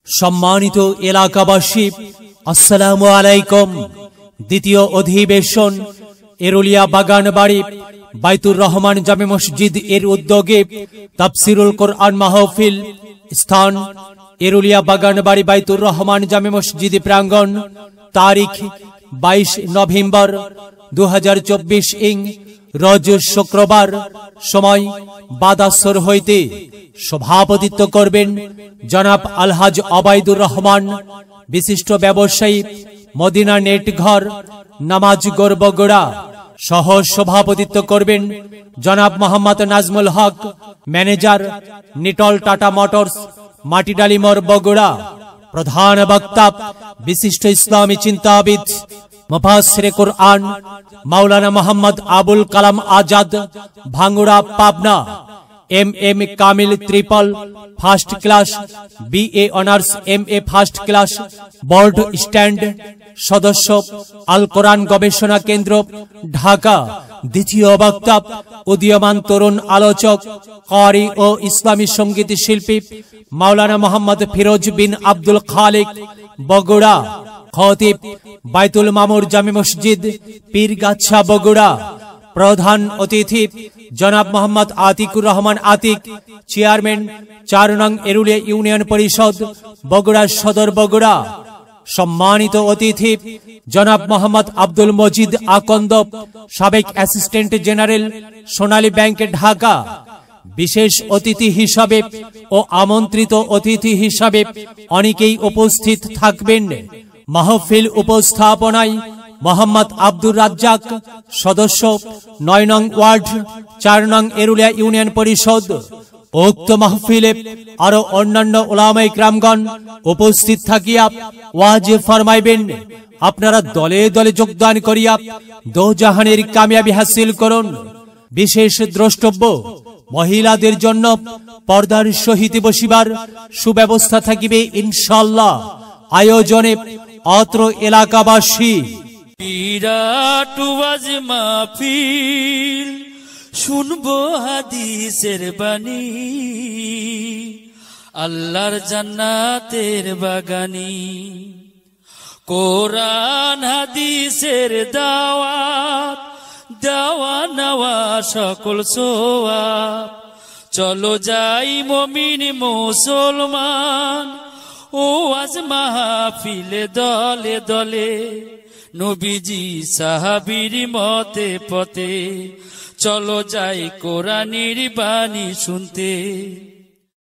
সম্মানিত এলাকাবাসী, আসসালামু আলাইকুম। দ্বিতীয় অধিবেশন এরুলিয়া বাগানবাড়ি বাইতুর রহমান জামে মসজিদ এর উদ্যোগে তাফসিরুল কোরআন মাহফিল, স্থান এরুলিয়া বাগানবাড়ি বাইতুর রহমান জামে মসজিদ প্রাঙ্গণ, তারিখ 22 নভেম্বর 2024 ইং রোজ শুক্রবার, সময় বাদাসর হইতে। সভাপতিত্ব করবেন জনাব আলহাজ আবাইদুর রহমান, বিশিষ্ট ব্যবসায়ী, মদিনা নেট ঘর, নামাজগড় বগুড়া। সহ সভাপতিত্ব করবেন জনাব মোহাম্মদ নাজমুল হক, ম্যানেজার, নিটল টাটা মোটরস, মাটিডালিমোর বগুড়া। প্রধান বক্তা বিশিষ্ট ইসলামী চিন্তাবিদ, মুফাসসিরে কুরআন মাওলানা Mohammad Abul Kalam Azad, Bhangura, Pabna. M Kamil triple first class, BA honours, MA first class, board stand সদস্য, আল কোরআন গবেষণা কেন্দ্র, ঢাকা। দ্বিতীয় বক্তা উদীয়মান তরুণ আলোচক, কারি ও ইসলামী সঙ্গীত শিল্পী মাওলানা মোহাম্মদ ফিরোজ বিন আব্দুল খালিক, বগুড়া। খতিব বাইতুল মামুর জামে মসজিদ, পীরগাছা, বগুড়া। প্রধান অতিথি জনাব মোহাম্মদ আতিকুর রহমান আতিক, চেয়ারম্যান 4 নং এরুলিয়া ইউনিয়ন পরিষদ, বগুড়া সদর, বগুড়া। সম্মানিত অতিথি জনাব মোহাম্মদ আব্দুল মজিদ আকন্দ, সাবেক অ্যাসিস্ট্যান্ট জেনারেল, সোনালী ব্যাংক, ঢাকা। বিশেষ অতিথি হিসাবে ও আমন্ত্রিত অতিথি হিসাবে অনেকেই উপস্থিত থাকবেন। মাহফিল উপস্থাপনায় মোহাম্মদ আব্দুর রাজ্জাক, সদস্য, 9 নং ওয়ার্ড, 4 নং এরুলিয়া ইউনিয়ন পরিষদ। উক্ত মাহফিলে আরো অন্যান্য উলামায়ে কিরামগণ উপস্থিত থাকিয়া ওয়াজ ফরমাইবেন। আপনারা দলে দলে যোগদান করিয়া দোজাহানের কামিয়াবি হাসিল করুন। বিশেষ দ্রষ্টব্য, মহিলাদের জন্য পর্দার সহিত বসিবার সুব্যবস্থা থাকিবে ইনশাআল্লাহ। আয়োজনে অত্র এলাকাবাসী। বিরাট ওয়াজ মাহফিল, শুনবো হাদিসের বাণী, আল্লাহর জান্নাতের বাগানি। কোরআন হাদিসের দাওয়াত, দেওয়া নেওয়া সকল সোয়াব। চলো যাই মুমিন মুসলমান, ও ওয়াজ মাহফিলে দলে দলে, নবীজি সাহাবীর মতে পথে। চলো যাই কোরআনের বাণী শুনতে।